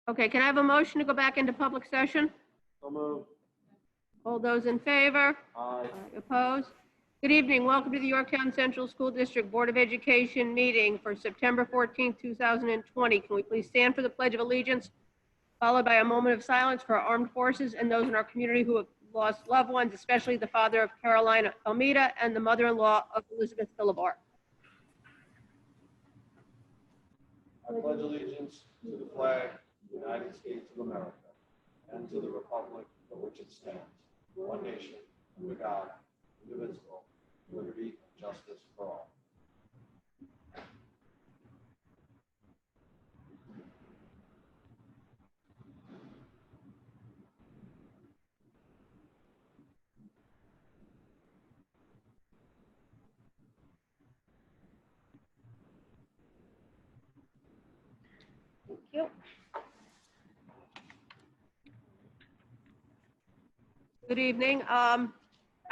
Okay, can I have a motion to go back into public session? So moved. All those in favor? Aye. Opposed? Good evening. Welcome to the Yorktown Central School District Board of Education meeting for September 14th, 2020. Can we please stand for the Pledge of Allegiance, followed by a moment of silence for our armed forces and those in our community who have lost loved ones, especially the father of Carolina Almeida and the mother-in-law of Elizabeth Philibar. I pledge allegiance to the flag of the United States of America and to the republic for which it stands, one nation, under God, indivisible, with liberty and justice for all. Thank you. Good evening. I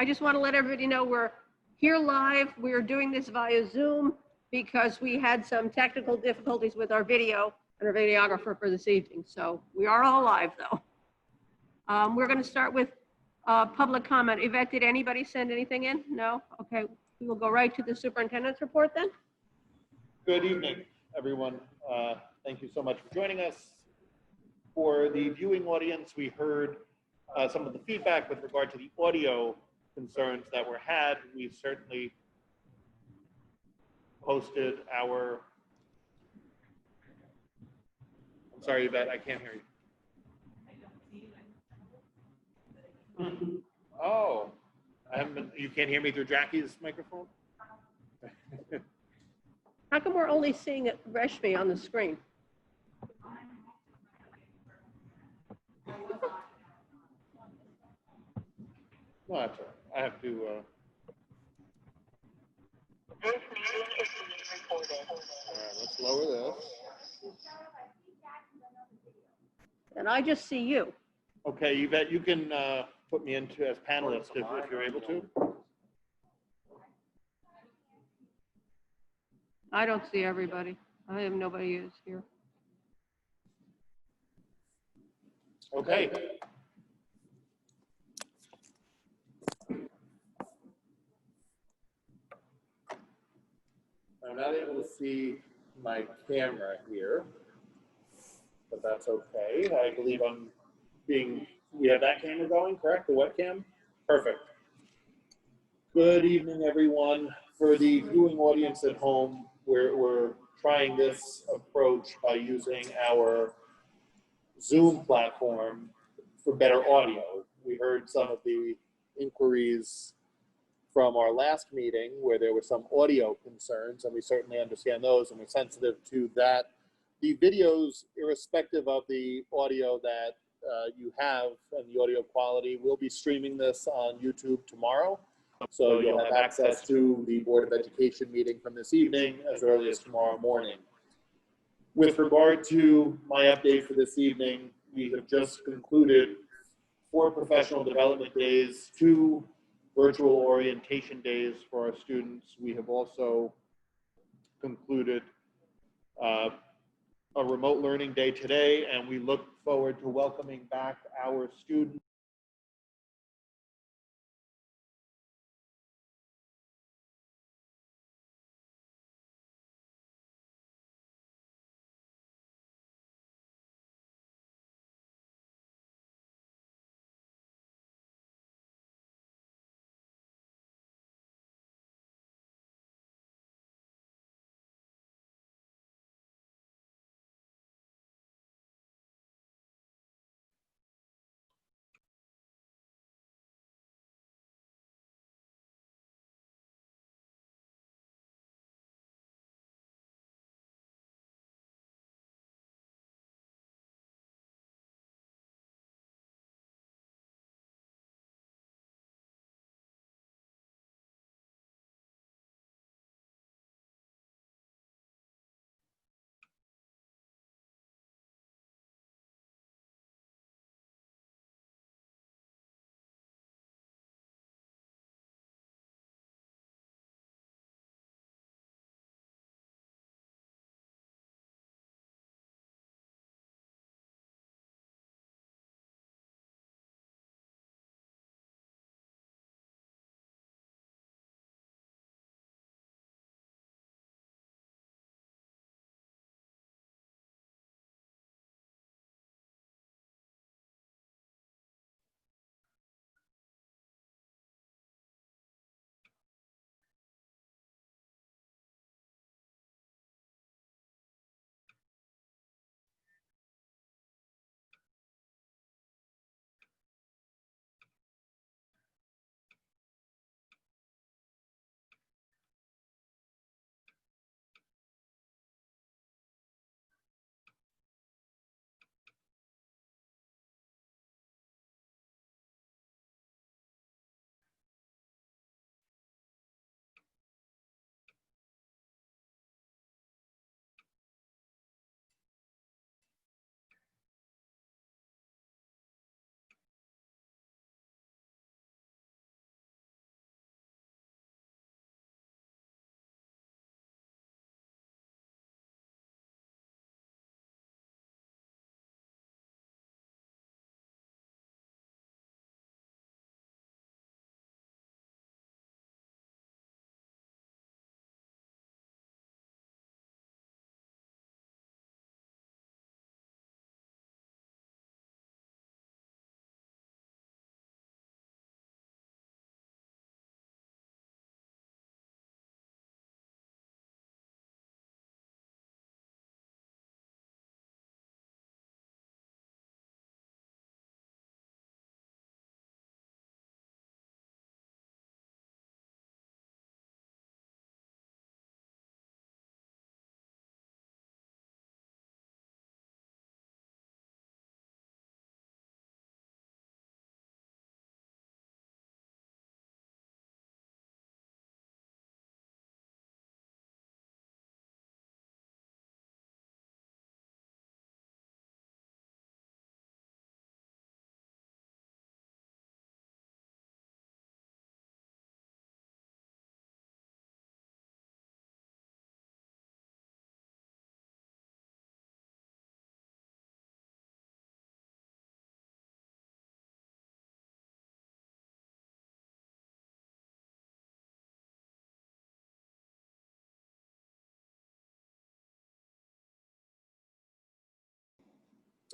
just want to let everybody know we're here live. We are doing this via Zoom because we had some technical difficulties with our video and our videographer for this evening. So we are all live though. We're going to start with public comment. Yvette, did anybody send anything in? No? Okay. We will go right to the superintendent's report then. Good evening, everyone. Thank you so much for joining us. For the viewing audience, we heard some of the feedback with regard to the audio concerns that were had. We certainly posted our, I'm sorry, Yvette, I can't hear you. Oh, I haven't been, you can't hear me through Jackie's microphone? How come we're only seeing it Reshmi on the screen? No, that's all right. I have to. This meeting is being recorded. All right, let's lower this. And I just see you. Okay, Yvette, you can put me into as panelist if you're able to. I don't see everybody. I have nobody is here. Okay. I'm not able to see my camera here, but that's okay. I believe I'm being, we have that camera going, correct? The webcam? Perfect. Good evening, everyone. For the viewing audience at home, we're trying this approach by using our Zoom platform for better audio. We heard some of the inquiries from our last meeting where there were some audio concerns, and we certainly understand those and we're sensitive to that. The videos, irrespective of the audio that you have and the audio quality, we'll be streaming this on YouTube tomorrow. So you'll have access to the Board of Education meeting from this evening as early as tomorrow morning. With regard to my update for this evening, we have just concluded 4 professional development days, 2 virtual orientation days for our students. We have also concluded a remote learning day today, and we look forward to welcoming back our students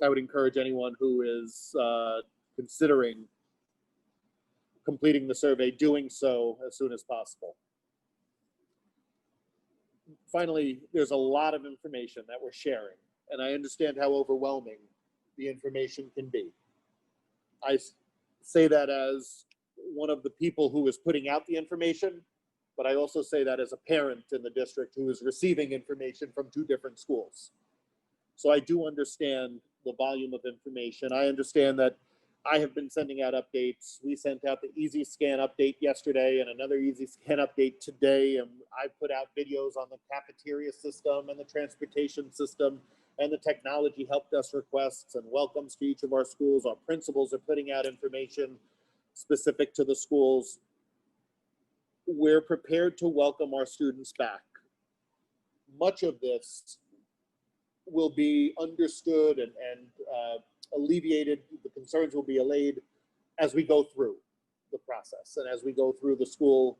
I would encourage anyone who is considering completing the survey, doing so as soon as possible. Finally, there's a lot of information that we're sharing, and I understand how overwhelming the information can be. I say that as one of the people who is putting out the information, but I also say that as a parent in the district who is receiving information from 2 different schools. So I do understand the volume of information. I understand that I have been sending out updates. We sent out the Easy Scan update yesterday and another Easy Scan update today. And I put out videos on the cafeteria system and the transportation system and the technology help desk requests and welcomes to each of our schools. Our principals are putting out information specific to the schools. We're prepared to welcome our students back. Much of this will be understood and alleviated. The concerns will be allayed as we go through the process and as we go through the school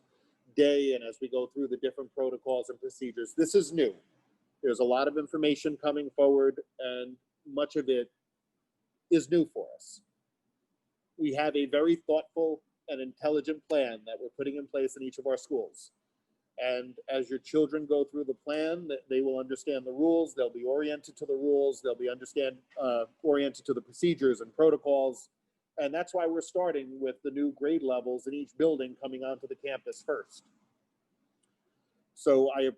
day and as we go through the different protocols and procedures. This is new. There's a lot of information coming forward and much of it is new for us. We have a very thoughtful and intelligent plan that we're putting in place in each of our schools. And as your children go through the plan, they will understand the rules. They'll be oriented to the rules. They'll be oriented to the procedures and protocols. And that's why we're starting with the new grade levels in each building coming onto the campus first. So I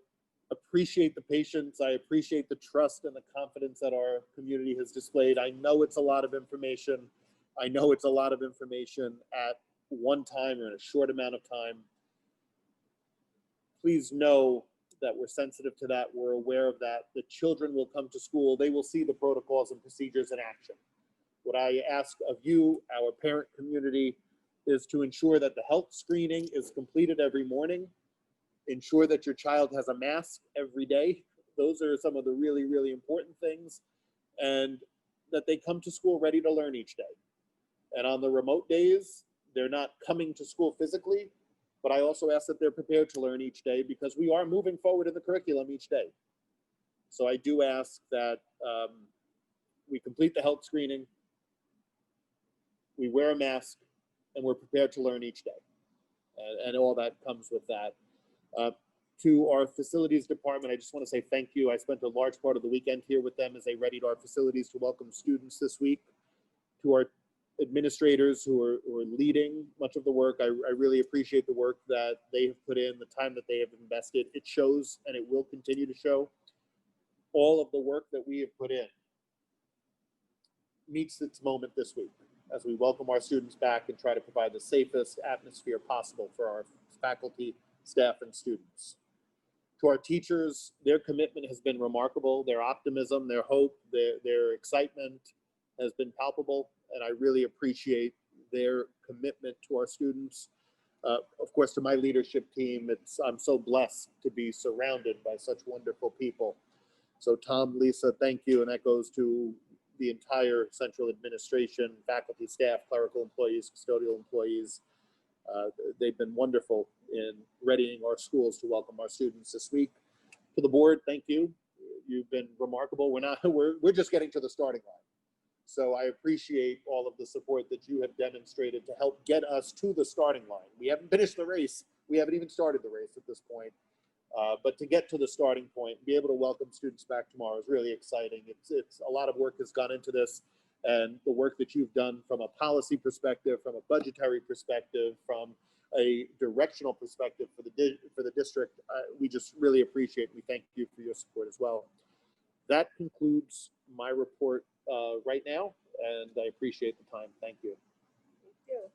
appreciate the patience. I appreciate the trust and the confidence that our community has displayed. I know it's a lot of information. I know it's a lot of information at one time or in a short amount of time. Please know that we're sensitive to that. We're aware of that. The children will come to school. They will see the protocols and procedures in action. What I ask of you, our parent community, is to ensure that the health screening is completed every morning. Ensure that your child has a mask every day. Those are some of the really, really important things. And that they come to school ready to learn each day. And on the remote days, they're not coming to school physically, but I also ask that they're prepared to learn each day because we are moving forward in the curriculum each day. So I do ask that we complete the health screening, we wear a mask, and we're prepared to learn each day. And all that comes with that. To our facilities department, I just want to say thank you. I spent a large part of the weekend here with them as they readied our facilities to welcome students this week. To our administrators who are leading much of the work, I really appreciate the work that they have put in, the time that they have invested. It shows and it will continue to show. All of the work that we have put in meets its moment this week as we welcome our students back and try to provide the safest atmosphere possible for our faculty, staff, and students. To our teachers, their commitment has been remarkable. Their optimism, their hope, their excitement has been palpable, and I really appreciate their commitment to our students. Of course, to my leadership team, I'm so blessed to be surrounded by such wonderful people. So Tom, Lisa, thank you, and that goes to the entire central administration, faculty, staff, clerical employees, custodial employees. They've been wonderful in readying our schools to welcome our students this week. To the board, thank you. You've been remarkable. We're just getting to the starting line. So I appreciate all of the support that you have demonstrated to help get us to the starting line. We haven't finished the race. We haven't even started the race at this point. But to get to the starting point, be able to welcome students back tomorrow is really exciting. It's a lot of work has gone into this, and the work that you've done from a policy perspective, from a budgetary perspective, from a directional perspective for the district, we just really appreciate it. We thank you for your support as well. That concludes my report right now, and I appreciate the time. Thank you. Thank you.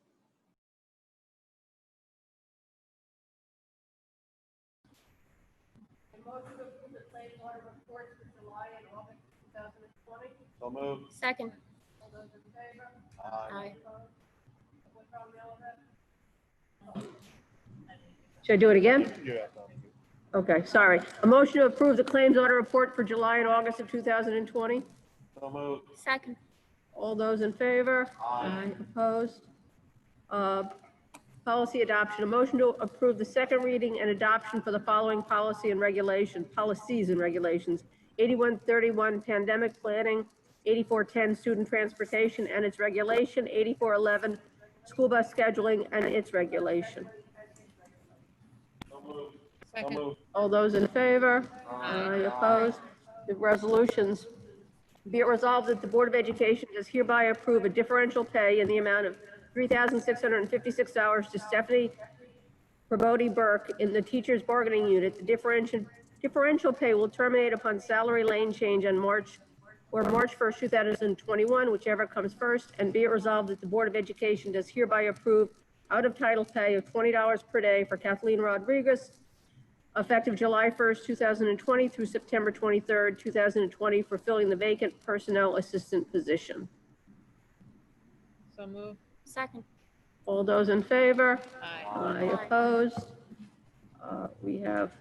Motion to approve the claims order reports for July and August 2020. So moved. Second. All those in favor? Aye. Opposed? What's on the other? Should I do it again? Yeah. Okay, sorry. A motion to approve the claims order report for July and August of 2020. So moved. Second. All those in favor? Aye. Opposed? Policy adoption. A motion to approve the second reading and adoption for the following policies and regulations. 8131, pandemic planning. 8410 student transportation and its regulation, 8411 school bus scheduling and its regulation. Second. All those in favor? Aye. Opposed? The resolutions. Be it resolved that the Board of Education does hereby approve a differential pay in the amount of $3,656 to Stephanie Probody Burke in the teachers bargaining unit. The differential pay will terminate upon salary lane change on March 1st, 2021, whichever comes first. And be it resolved that the Board of Education does hereby approve out-of-title pay of $20 per day for Kathleen Rodriguez, effective July 1st, 2020 through September 23rd, 2020, for filling the vacant personnel assistant position. So moved. Second. All those in favor? Aye. Opposed? We have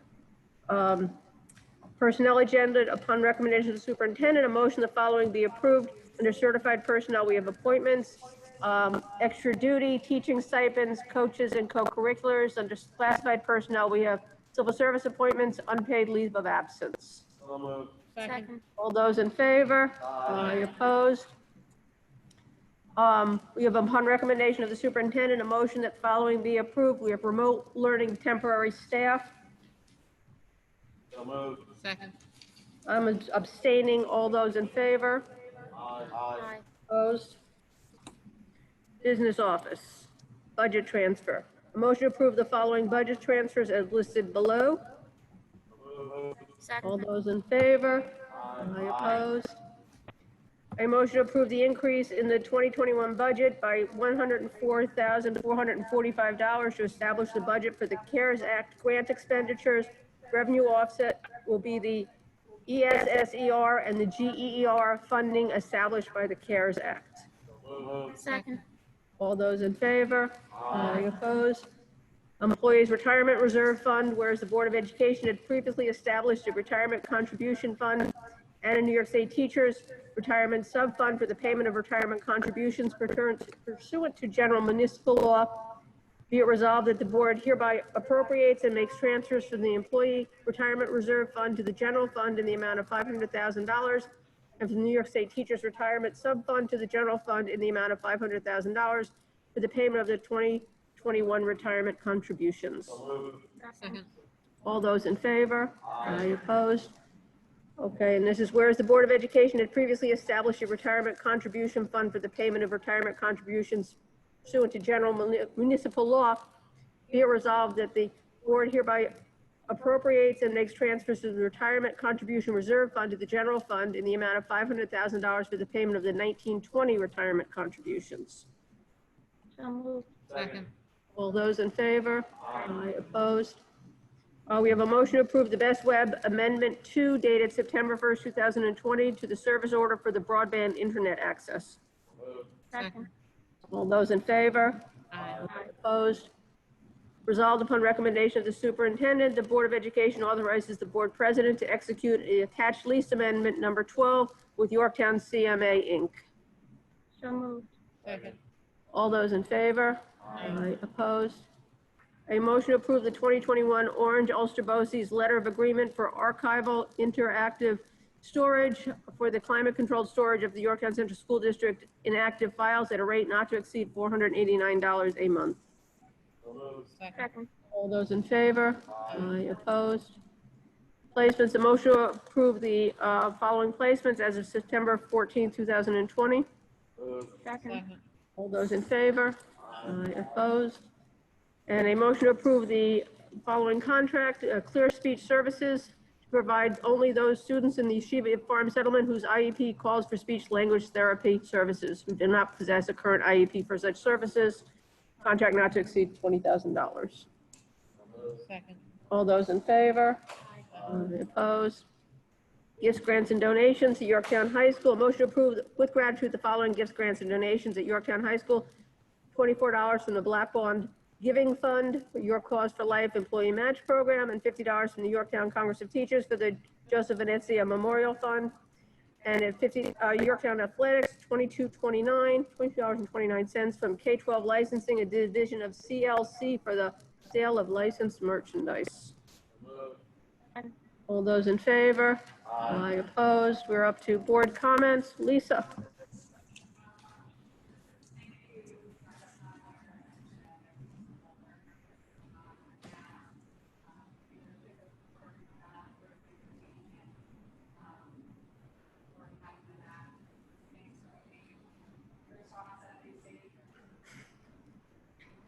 personnel agenda. Upon recommendation of the superintendent, a motion the following be approved. Under certified personnel, we have appointments, extra duty, teaching stipends, coaches and co-curriculars. Under classified personnel, we have civil service appointments, unpaid leave of absence. Second. All those in favor? Opposed? We have upon recommendation of the superintendent, a motion that following be approved. We have remote learning temporary staff. Second. I'm abstaining. All those in favor? Aye. Opposed? Business office, budget transfer. A motion to approve the following budget transfers as listed below. All Second. those in favor? Opposed? A motion to approve the increase in the 2021 budget by $104,445 to establish the budget for the CARES Act grant expenditures. Revenue offset will be the ESSER and the GEER funding established by the CARES Act. Second. All those in favor? Opposed? Employees Retirement Reserve Fund, whereas the Board of Education had previously established a retirement contribution fund and a New York State Teachers Retirement Sub-Fund for the payment of retirement contributions pursuant to general municipal law. Be it resolved that the board hereby appropriates and makes transfers from the Employee Retirement Reserve Fund to the general fund in the amount of $500,000 and from the New York State Teachers Retirement Sub-Fund to the general fund in the amount of $500,000 for the payment of the 2021 retirement contributions. Second. All those in favor? Opposed? Okay, and this is whereas the Board of Education had previously established a retirement contribution fund for the payment of retirement contributions pursuant to general municipal law. Be it resolved that the board hereby appropriates and makes transfers to the retirement contribution reserve fund to the general fund in the amount of $500,000 for the payment of the 1920 retirement contributions. So moved. Second. All those in favor? Opposed? We have a motion to approve the Best Web Amendment 2 dated September 1st, 2020 to the service order for the broadband internet access. Second. All those in favor? Aye. Opposed? Resolved upon recommendation of the superintendent, the Board of Education authorizes the board president to execute the attached lease amendment number 12 with Yorktown CMA, Inc. So moved. Second. All those in favor? Opposed? A motion to approve the 2021 Orange Ulster BOCES letter of agreement for archival interactive storage for the climate-controlled storage of the Yorktown Central School District inactive files at a rate not to exceed $489 a month. Second. Second. All those in favor? Opposed? Placements, a motion to approve the following placements as of September 14, 2020. Second. Second. All those in favor? Opposed? And a motion to approve the following contract, Clear Speech Services, to provide only those students in the Yeshiva Farm Settlement whose IEP calls for speech language therapy services who do not possess a current IEP for such services. Contract not to exceed $20,000. Second. All those in favor? Opposed? Gifts, grants, and donations to Yorktown High School. A motion to approve with gratitude the following gifts, grants, and donations at Yorktown High School. $24 from the Black Bond Giving Fund for Your Cause for Life Employee Match Program, and $50 from the Yorktown Congress of Teachers for the Joseph Venezia Memorial Fund. And at Yorktown Athletics, $22.29 from K-12 Licensing, a division of CLC for the sale of licensed merchandise. All those in favor? Aye, opposed. We're up to board comments. Lisa?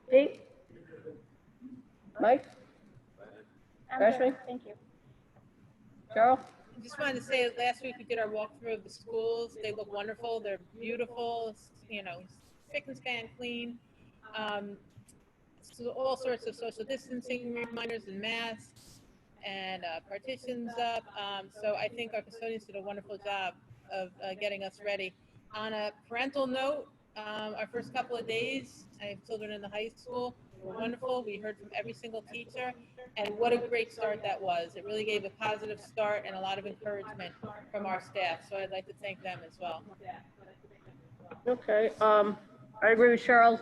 Pete? Mike? I'm good. Rashmi? Thank you. Cheryl? I just wanted to say, last week we did our walkthrough of the schools. They look wonderful. They're beautiful, you know, spick and span clean. So all sorts of social distancing reminders and masks and partitions up. So I think our custodians did a wonderful job of getting us ready. On a parental note, our first couple of days, I have children in the high school, were wonderful. We heard from every single teacher, and what a great start that was. It really gave a positive start and a lot of encouragement from our staff. So I'd like to thank them as well. Okay, I agree with Cheryl.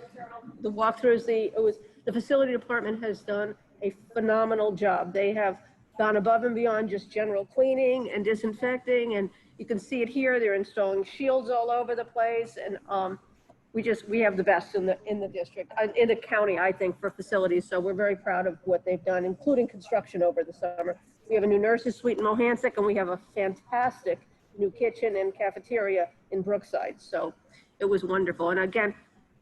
The walkthroughs, the facility department has done a phenomenal job. They have gone above and beyond just general cleaning and disinfecting, and you can see it here. They're installing shields all over the place, and we have the best in the district, in the county, I think, for facilities. So we're very proud of what they've done, including construction over the summer. We have a new nurses suite in Mohansick, and we have a fantastic new kitchen and cafeteria in Brookside. So it was wonderful. And again,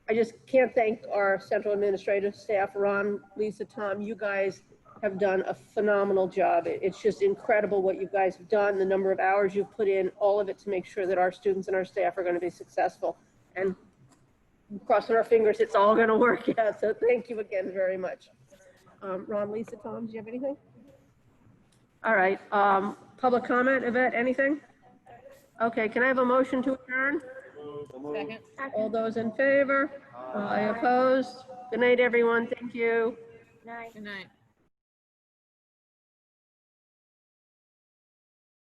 I just can't thank our central administrative staff, Ron, Lisa, Tom. You guys have done a phenomenal job. It's just incredible what you guys have done, the number of hours you've put in, all of it to make sure that our students and our staff are going to be successful. And crossing our fingers, it's all going to work out. So thank you again very much. Ron, Lisa, Tom, do you have anything? All right. Public comment, Yvette, anything? Okay, can I have a motion to adjourn? Second. All those in favor? Aye, opposed? Good night, everyone. Thank you. Night. Good night.